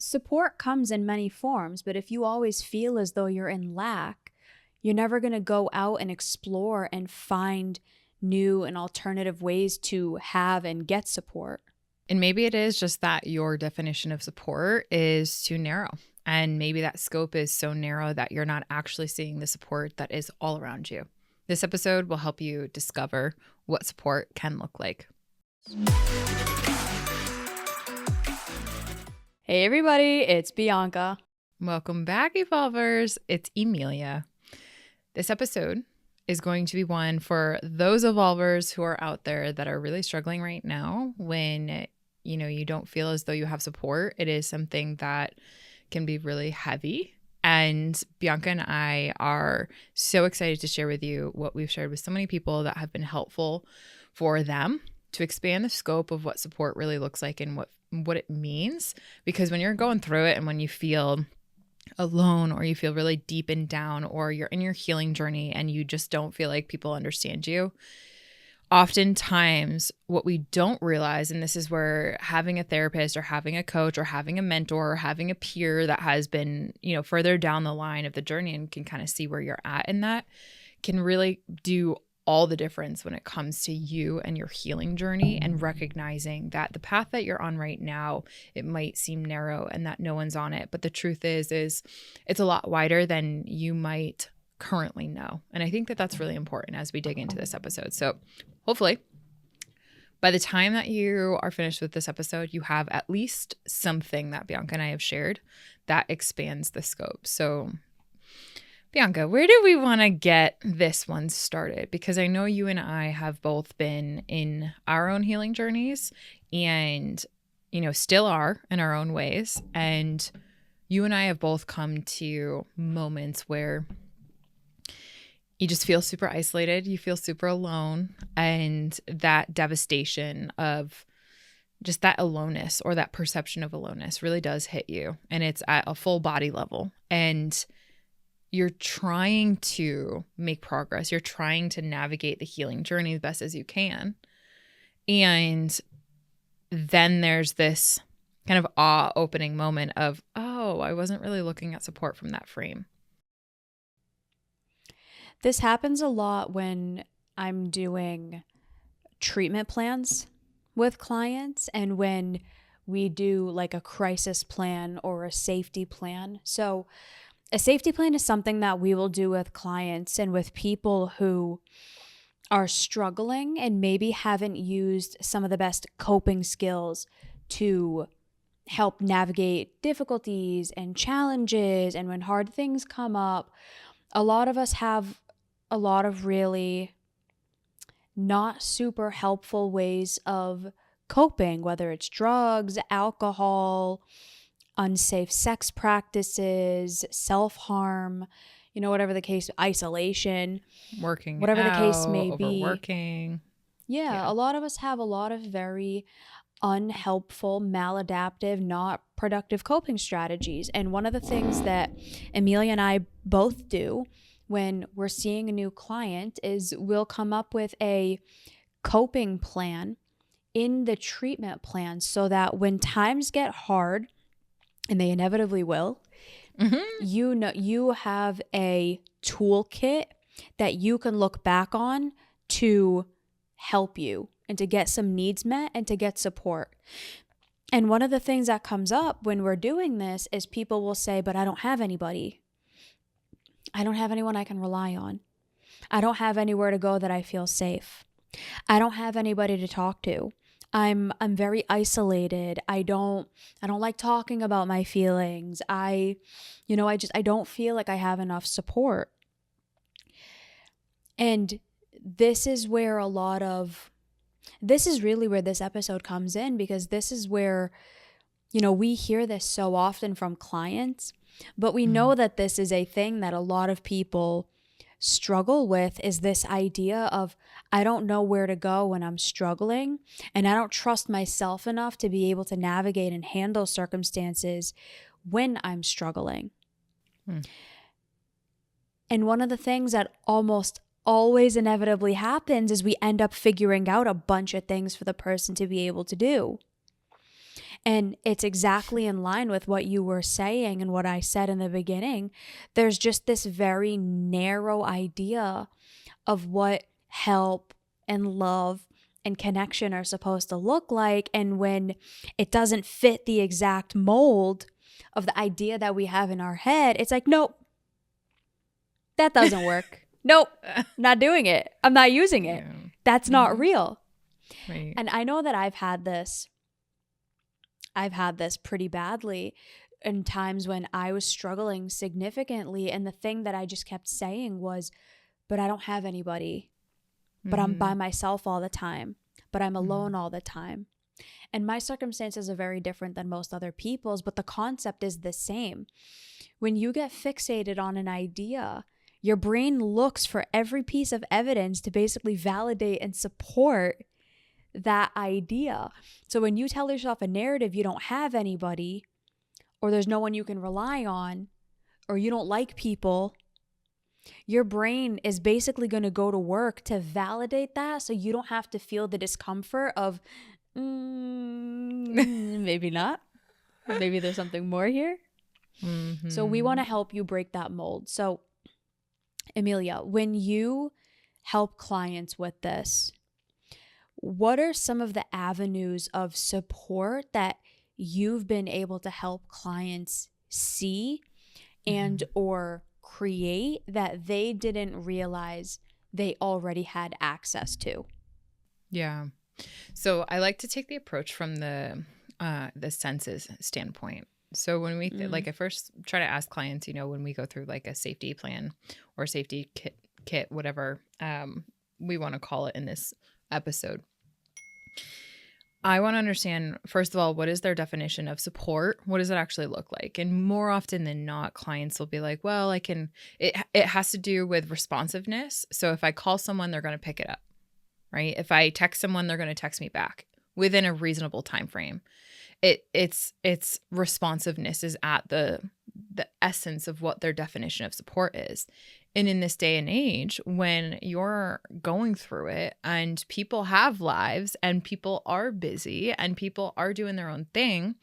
support comes in many forms, but if you always feel as though you're in lack, you're never going to go out and explore and find new and alternative ways to have and get support. And maybe it is just that your definition of support is too narrow. And maybe that scope is so narrow that you're not actually seeing the support that is all around you. This episode will help you discover what support can look like. Hey everybody, it's Bianca. Welcome back, Evolvers. It's Emilia. This episode is going to be one for those Evolvers who are out there that are really struggling right now when, you don't feel as though you have support. It is something that can be really heavy. And Bianca and I are so excited to share with you what we've shared with so many people that have been helpful for them to expand the scope of what support really looks like and what it means. Because when you're going through it and when you feel alone or you feel really deep and down or you're in your healing journey and you just don't feel like people understand you, oftentimes what we don't realize, and this is where having a therapist or having a coach or having a mentor or having a peer that has been, further down the line of the journey and can kind of see where you're at in that, can really do all the difference when it comes to you and your healing journey, and recognizing that the path that you're on right now, it might seem narrow and that no one's on it. But the truth is it's a lot wider than you might currently know. And I think that that's really important as we dig into this episode. So hopefully by the time that you are finished with this episode, you have at least something that Bianca and I have shared that expands the scope. So Bianca, where do we want to get this one started? Because I know you and I have both been in our own healing journeys and, still are in our own ways. And you and I have both come to moments where you just feel super isolated, you feel super alone, and that devastation of just that aloneness or that perception of aloneness really does hit you. And it's at a full body level. And you're trying to make progress. You're trying to navigate the healing journey the best as you can. And then there's this kind of awe-opening moment of, oh, I wasn't really looking at support from that frame. This happens a lot when I'm doing treatment plans with clients and when we do like a crisis plan or a safety plan. So a safety plan is something that we will do with clients and with people who are struggling and maybe haven't used some of the best coping skills to help navigate difficulties and challenges. And when hard things come up, a lot of us have a lot of really not super helpful ways of coping, whether it's drugs, alcohol, unsafe sex practices, self-harm, whatever the case, isolation, working whatever out, the case may be. Overworking. Yeah, a lot of us have a lot of very unhelpful, maladaptive, not productive coping strategies. And one of the things that Emilia and I both do when we're seeing a new client is we'll come up with a coping plan in the treatment plan so that when times get hard, and they inevitably will, you have a toolkit that you can look back on to help you and to get some needs met and to get support. And one of the things that comes up when we're doing this is people will say, but I don't have anybody. I don't have anyone I can rely on. I don't have anywhere to go that I feel safe. I don't have anybody to talk to. I'm very isolated. I don't like talking about my feelings. I don't feel like I have enough support. And this is really where this episode comes in, because this is where, we hear this so often from clients, but we know that this is a thing that a lot of people struggle with, is this idea of, I don't know where to go when I'm struggling, and I don't trust myself enough to be able to navigate and handle circumstances when I'm struggling. And one of the things that almost always inevitably happens is we end up figuring out a bunch of things for the person to be able to do. And it's exactly in line with what you were saying and what I said in the beginning. There's just this very narrow idea of what help and love and connection are supposed to look like. And when it doesn't fit the exact mold of the idea that we have in our head, it's like, nope, that doesn't work. Nope, not doing it. I'm not using it. Yeah. That's not real. Right. And I know that I've had this pretty badly in times when I was struggling significantly. And the thing that I just kept saying was, but I don't have anybody, but I'm by myself all the time, but I'm alone all the time. And my circumstances are very different than most other people's, but the concept is the same. When you get fixated on an idea, your brain looks for every piece of evidence to basically validate and support that idea. So when you tell yourself a narrative, you don't have anybody, or there's no one you can rely on, or you don't like people, your brain is basically going to go to work to validate that, so you don't have to feel the discomfort of maybe not, maybe there's something more here. So we want to help you break that mold. So Emilia, when you help clients with this, what are some of the avenues of support that you've been able to help clients see and or create that they didn't realize they already had access to? Yeah. So I like to take the approach from the senses standpoint. So when we like, I first try to ask clients, when we go through like a safety plan or safety kit, whatever we want to call it in this episode, I want to understand, first of all, what is their definition of support? What does it actually look like? And more often than not, clients will be like, well, it has to do with responsiveness. So if I call someone, they're going to pick it up, right? If I text someone, they're going to text me back within a reasonable time frame. It's responsiveness is at the essence of what their definition of support is. And in this day and age, when you're going through it and people have lives and people are busy and people are doing their own thing,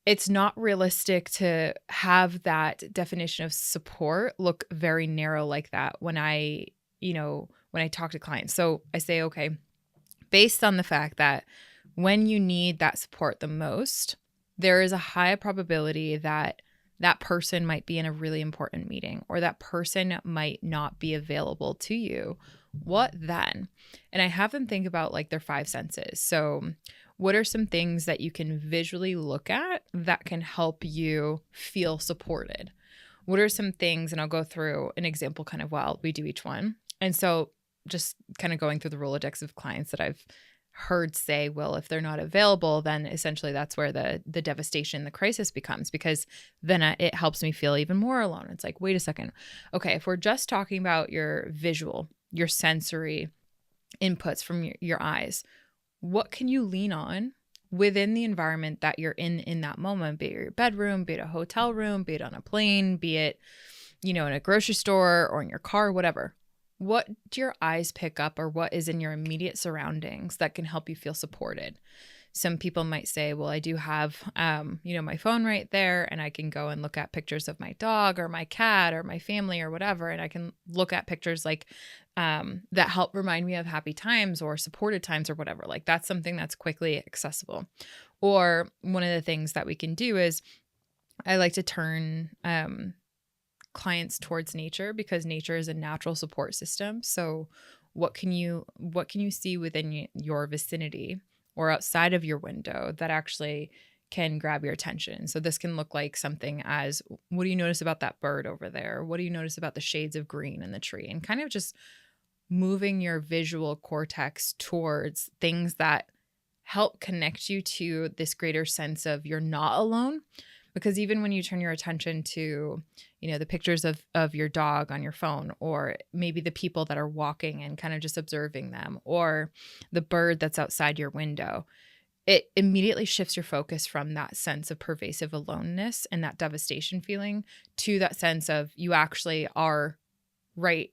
it's not realistic to have that definition of support look very narrow like that when I talk to clients. So I say, okay, based on the fact that when you need that support the most, there is a high probability that that person might be in a really important meeting or that person might not be available to you. What then? And I have them think about like their five senses. So what are some things that you can visually look at that can help you feel supported? What are some things, and I'll go through an example kind of while we do each one. And so just kind of going through the Rolodex of clients that I've heard say, well, if they're not available, then essentially that's where the devastation, the crisis becomes, because then it helps me feel even more alone. It's like, wait a second. Okay, if we're just talking about your visual, your sensory inputs from your eyes, what can you lean on within the environment that you're in that moment, be it your bedroom, be it a hotel room, be it on a plane, be it, in a grocery store or in your car, whatever. What do your eyes pick up, or what is in your immediate surroundings that can help you feel supported? Some people might say, well, I do have, my phone right there, and I can go and look at pictures of my dog or my cat or my family or whatever. And I can look at pictures like that help remind me of happy times or supported times or whatever. Like that's something that's quickly accessible. Or one of the things that we can do is I like to turn clients towards nature, because nature is a natural support system. So what can you see within your vicinity or outside of your window that actually can grab your attention? So this can look like something as, what do you notice about that bird over there? What do you notice about the shades of green in the tree? And kind of just moving your visual cortex towards things that help connect you to this greater sense of you're not alone. Because even when you turn your attention to, the pictures of your dog on your phone, or maybe the people that are walking and kind of just observing them, or the bird that's outside your window, it immediately shifts your focus from that sense of pervasive aloneness and that devastation feeling to that sense of you actually are right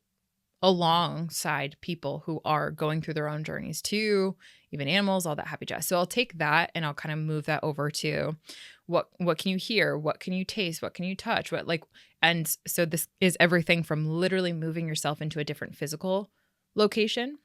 alongside people who are going through their own journeys too, even animals, all that happy jazz. So I'll take that and I'll kind of move that over to what can you hear? What can you taste? What can you touch? And so this is everything from literally moving yourself into a different physical location.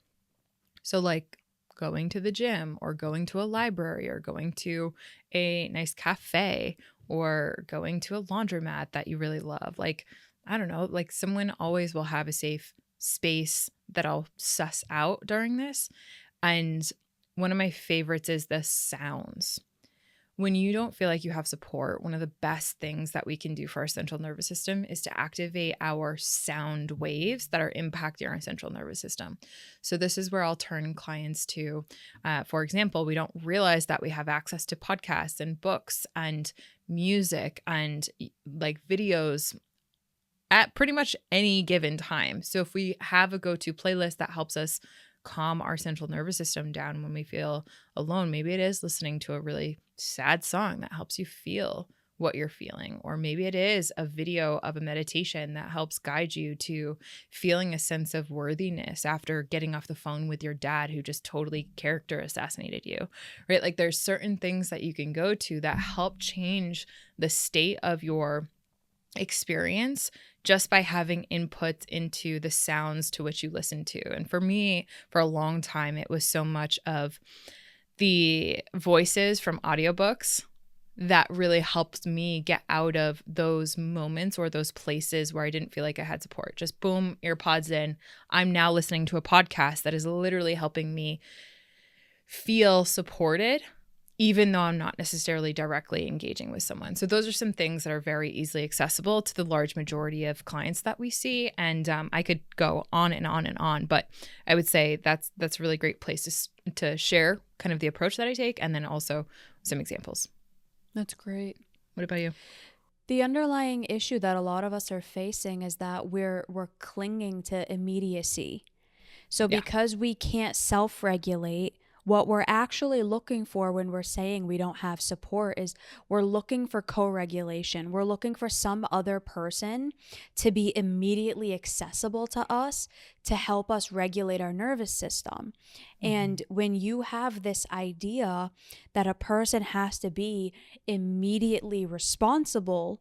So like going to the gym or going to a library or going to a nice cafe or going to a laundromat that you really love. Like, I don't know, like someone always will have a safe space that I'll suss out during this. And one of my favorites is the sounds. When you don't feel like you have support, one of the best things that we can do for our central nervous system is to activate our sound waves that are impacting our central nervous system. So this is where I'll turn clients to, for example, we don't realize that we have access to podcasts and books and music and like videos at pretty much any given time. So if we have a go-to playlist that helps us calm our central nervous system down when we feel alone, maybe it is listening to a really sad song that helps you feel what you're feeling, or maybe it is a video of a meditation that helps guide you to feeling a sense of worthiness after getting off the phone with your dad who just totally character assassinated you, right? Like there's certain things that you can go to that help change the state of your experience just by having input into the sounds to which you listen to. And for me, for a long time, it was so much of the voices from audiobooks that really helped me get out of those moments or those places where I didn't feel like I had support. Just boom, earpods in. I'm now listening to a podcast that is literally helping me feel supported, even though I'm not necessarily directly engaging with someone. So those are some things that are very easily accessible to the large majority of clients that we see. And I could go on and on and on, but I would say that's a really great place to share kind of the approach that I take, and then also some examples. That's great. What about you? The underlying issue that a lot of us are facing is that we're clinging to immediacy. So because we can't self-regulate, what we're actually looking for when we're saying we don't have support is we're looking for co-regulation. We're looking for some other person to be immediately accessible to us to help us regulate our nervous system. Mm-hmm. And when you have this idea that a person has to be immediately responsive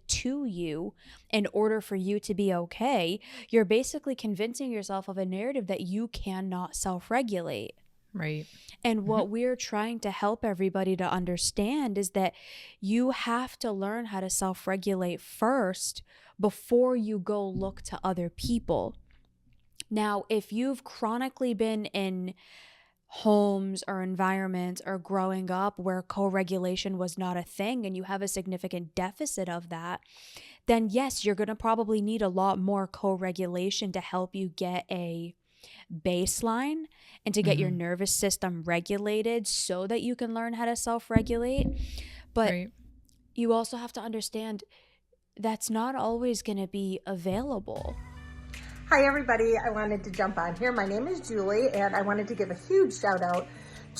to you in order for you to be okay, you're basically convincing yourself of a narrative that you cannot self-regulate. Right. And what we're trying to help everybody to understand is that you have to learn how to self-regulate first before you go look to other people. Now, if you've chronically been in homes or environments or growing up where co-regulation was not a thing and you have a significant deficit of that, then yes, you're going to probably need a lot more co-regulation to help you get a baseline and to get your nervous system regulated so that you can learn how to self-regulate. But you also have to understand that's not always going to be available. Hi everybody, I wanted to jump on here. My name is Julie and I wanted to give a huge shout out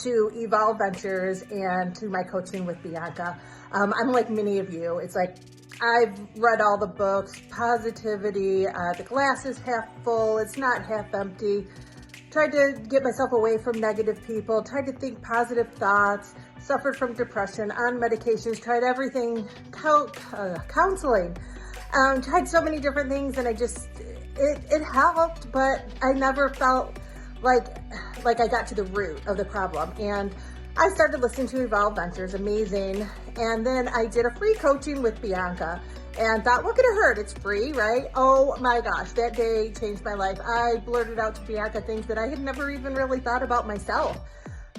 to Evolve Ventures and to my coaching with Bianca. I'm like many of you. It's like I've read all the books, positivity, the glass is half full, it's not half empty. Tried to get myself away from negative people, tried to think positive thoughts, suffered from depression, on medications, tried everything, counseling, tried so many different things, and it helped, but I never felt like I got to the root of the problem. And I started listening to Evolve Ventures, amazing. And then I did a free coaching with Bianca and thought, what could it hurt? It's free, right? Oh my gosh, that day changed my life. I blurted out to Bianca things that I had never even really thought about myself.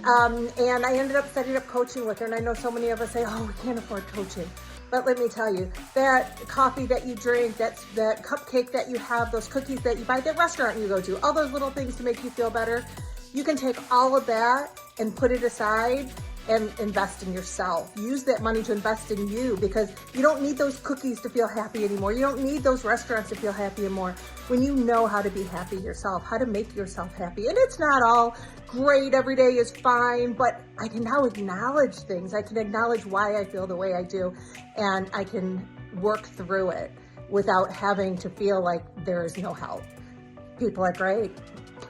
And I ended up setting up coaching with her. And I know so many of us say, oh, we can't afford coaching. But let me tell you, that coffee that you drink, that cupcake that you have, those cookies that you buy, that restaurant you go to, all those little things to make you feel better, you can take all of that and put it aside and invest in yourself. Use that money to invest in you, because you don't need those cookies to feel happy anymore. You don't need those restaurants to feel happy anymore. When you know how to be happy yourself, how to make yourself happy. And it's not all great, every day is fine, but I can now acknowledge things. I can acknowledge why I feel the way I do, and I can work through it without having to feel like there is no help. People are great.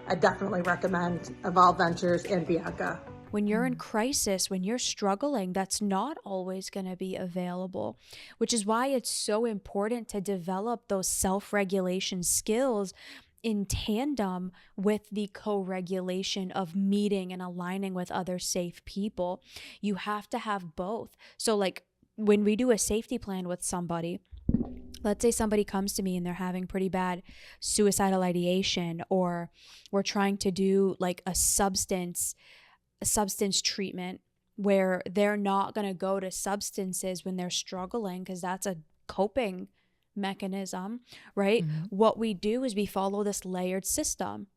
I definitely recommend Evolve Ventures and Bianca. When you're in crisis, when you're struggling, that's not always going to be available, which is why it's so important to develop those self-regulation skills in tandem with the co-regulation of meeting and aligning with other safe people. You have to have both. So like when we do a safety plan with somebody, let's say somebody comes to me and they're having pretty bad suicidal ideation, or we're trying to do like a substance treatment where they're not going to go to substances when they're struggling because that's a coping mechanism, right? Mm-hmm. What we do is we follow this layered system.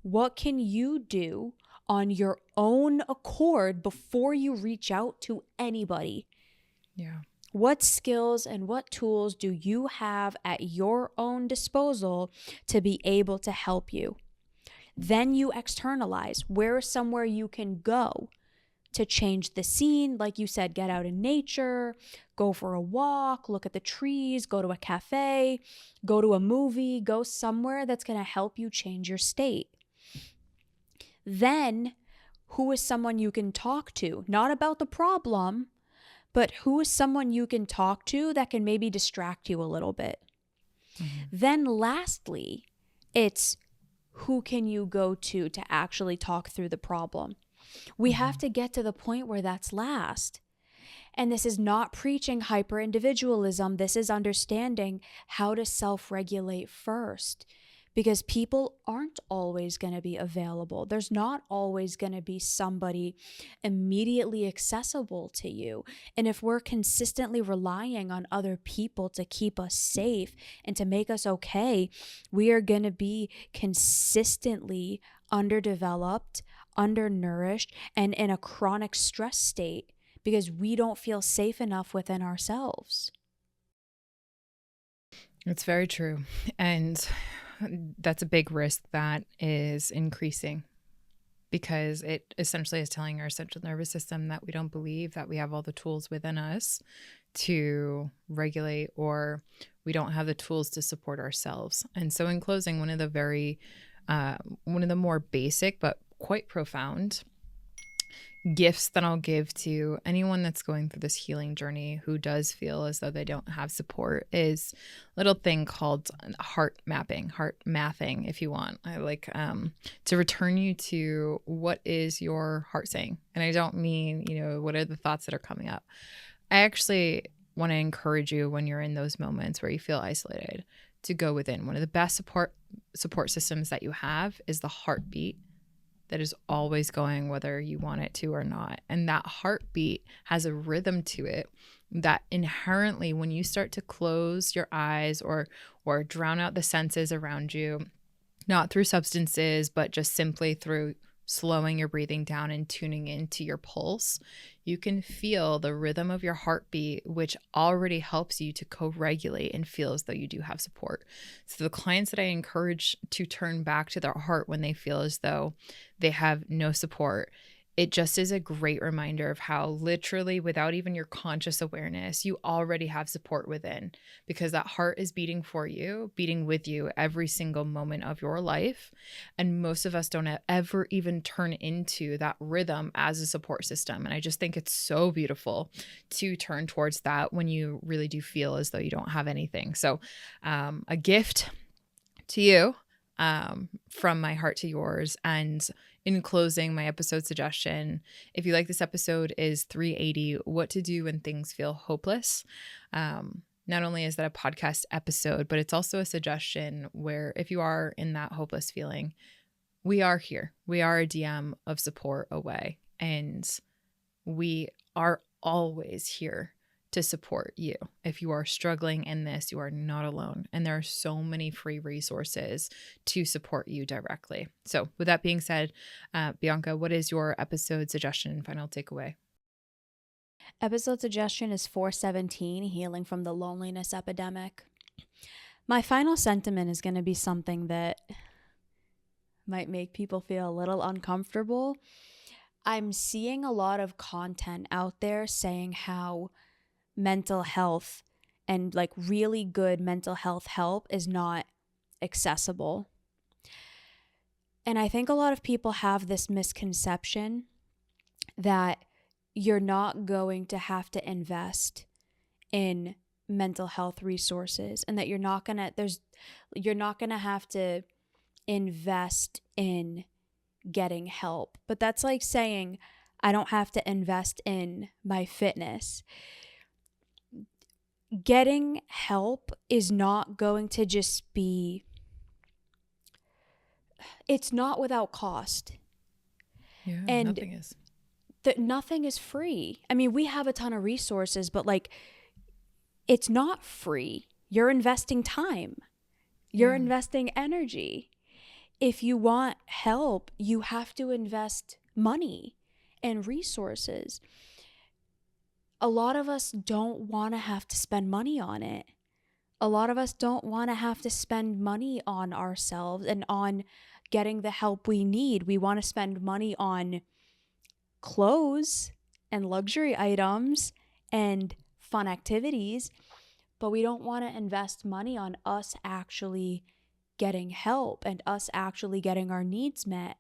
What can you do on your own accord before you reach out to anybody? Yeah. What skills and what tools do you have at your own disposal to be able to help you? Then you externalize. Where is somewhere you can go to change the scene? Like you said, get out in nature, go for a walk, look at the trees, go to a cafe, go to a movie, go somewhere that's going to help you change your state. Then, who is someone you can talk to? Not about the problem, but who is someone you can talk to that can maybe distract you a little bit? Mm-hmm. Then lastly, it's who can you go to actually talk through the problem? We have to get to the point where that's last. And this is not preaching hyper individualism. This is understanding how to self-regulate first, because people aren't always going to be available. There's not always going to be somebody immediately accessible to you. And if we're consistently relying on other people to keep us safe and to make us okay, we are going to be consistently underdeveloped, undernourished, and in a chronic stress state because we don't feel safe enough within ourselves. It's very true. And that's a big risk that is increasing because it essentially is telling our central nervous system that we don't believe that we have all the tools within us to regulate, or we don't have the tools to support ourselves. And so in closing, one of the more basic but quite profound gifts that I'll give to anyone that's going through this healing journey who does feel as though they don't have support is a little thing called heart mathing, if you want. I like to return you to what is your heart saying. And I don't mean, what are the thoughts that are coming up. I actually want to encourage you when you're in those moments where you feel isolated to go within. One of the best support systems that you have is the heartbeat that is always going whether you want it to or not. And that heartbeat has a rhythm to it that inherently, when you start to close your eyes or drown out the senses around you, not through substances, but just simply through slowing your breathing down and tuning into your pulse, you can feel the rhythm of your heartbeat, which already helps you to co-regulate and feel as though you do have support. So the clients that I encourage to turn back to their heart when they feel as though they have no support, it just is a great reminder of how literally without even your conscious awareness, you already have support within, because that heart is beating for you, beating with you every single moment of your life. And most of us don't ever even turn into that rhythm as a support system. And I just think it's so beautiful to turn towards that when you really do feel as though you don't have anything. So a gift to you from my heart to yours. And in closing, my episode suggestion, if you like this episode, is 380, What to Do When Things Feel Hopeless. Not only is that a podcast episode, but it's also a suggestion where if you are in that hopeless feeling, we are here. We are a DM of support away, and we are always here to support you. If you are struggling in this, you are not alone. And there are so many free resources to support you directly. So with that being said, Bianca, what is your episode suggestion and final takeaway? Episode suggestion is 417, Healing from the Loneliness Epidemic. My final sentiment is going to be something that might make people feel a little uncomfortable. I'm seeing a lot of content out there saying how mental health and like really good mental health help is not accessible. And I think a lot of people have this misconception that you're not going to have to invest in mental health resources, and that you're not going to have to invest in getting help. But that's like saying I don't have to invest in my fitness. Getting help is not going to just be, it's not without cost. Yeah, And nothing is. Nothing is free. I mean, we have a ton of resources, but like, it's not free. You're investing time. You're investing energy. If you want help, you have to invest money and resources. A lot of us don't want to have to spend money on it. A lot of us don't want to have to spend money on ourselves and on getting the help we need. We want to spend money on clothes and luxury items and fun activities, but we don't want to invest money on us actually getting help and us actually getting our needs met.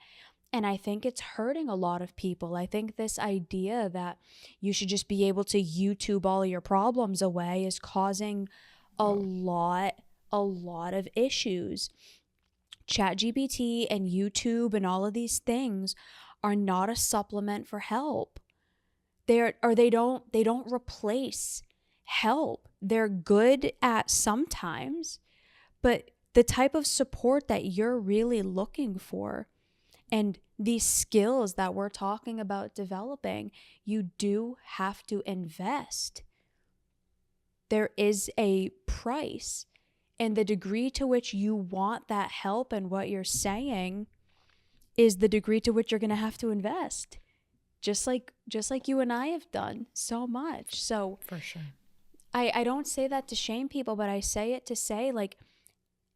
And I think it's hurting a lot of people. I think this idea that you should just be able to YouTube all your problems away is causing a lot of issues. ChatGPT and YouTube and all of these things are not a supplement for help. They don't replace help. They're good at sometimes, but the type of support that you're really looking for and these skills that we're talking about developing, you do have to invest. There is a price, and the degree to which you want that help and what you're saying is the degree to which you're going to have to invest. Just like you and I have done so much. So For sure. I don't say that to shame people, but I say it to say, like,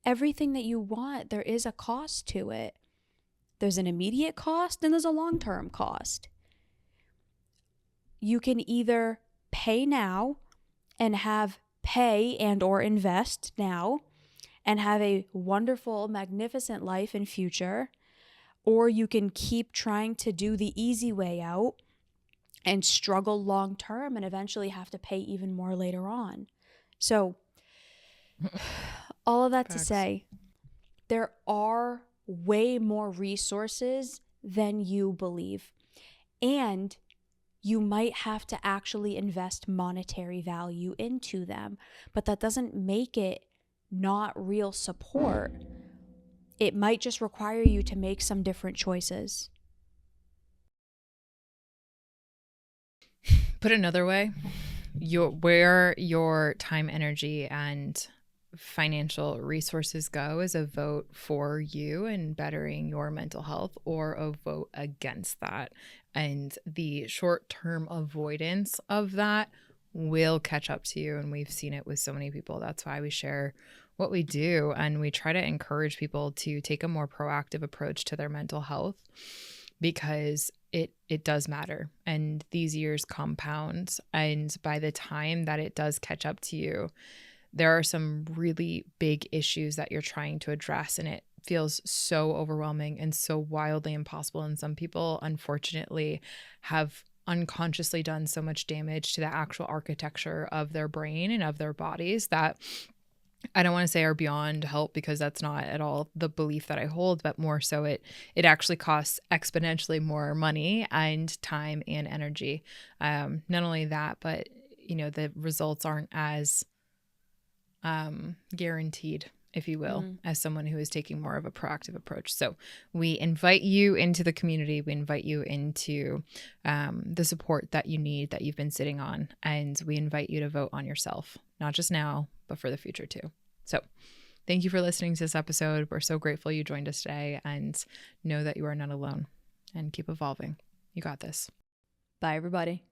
everything that you want, there is a cost to it. There's an immediate cost and there's a long-term cost. You can either pay now and have pay and or invest now and have a wonderful, magnificent life and future, or you can keep trying to do the easy way out and struggle long-term and eventually have to pay even more later on. So all of that to say, there are way more resources than you believe. And you might have to actually invest monetary value into them, but that doesn't make it not real support. It might just require you to make some different choices. Put another way, where your time, energy, and financial resources go is a vote for you and bettering your mental health, or a vote against that. And the short-term avoidance of that will catch up to you. And we've seen it with so many people. That's why we share what we do. And we try to encourage people to take a more proactive approach to their mental health, because it does matter. And these years compound. And by the time that it does catch up to you, there are some really big issues that you're trying to address, and it feels so overwhelming and so wildly impossible. And some people, unfortunately, have unconsciously done so much damage to the actual architecture of their brain and of their bodies that I don't want to say are beyond help, because that's not at all the belief that I hold, but more so it actually costs exponentially more money and time and energy. Not only that, but the results aren't as guaranteed, if you will, as someone who is taking more of a proactive approach. So we invite you into the community. We invite you into the support that you need, that you've been sitting on. And we invite you to vote on yourself, not just now, but for the future too. So thank you for listening to this episode. We're so grateful you joined us today, and know that you are not alone, and keep evolving. You got this. Bye, everybody.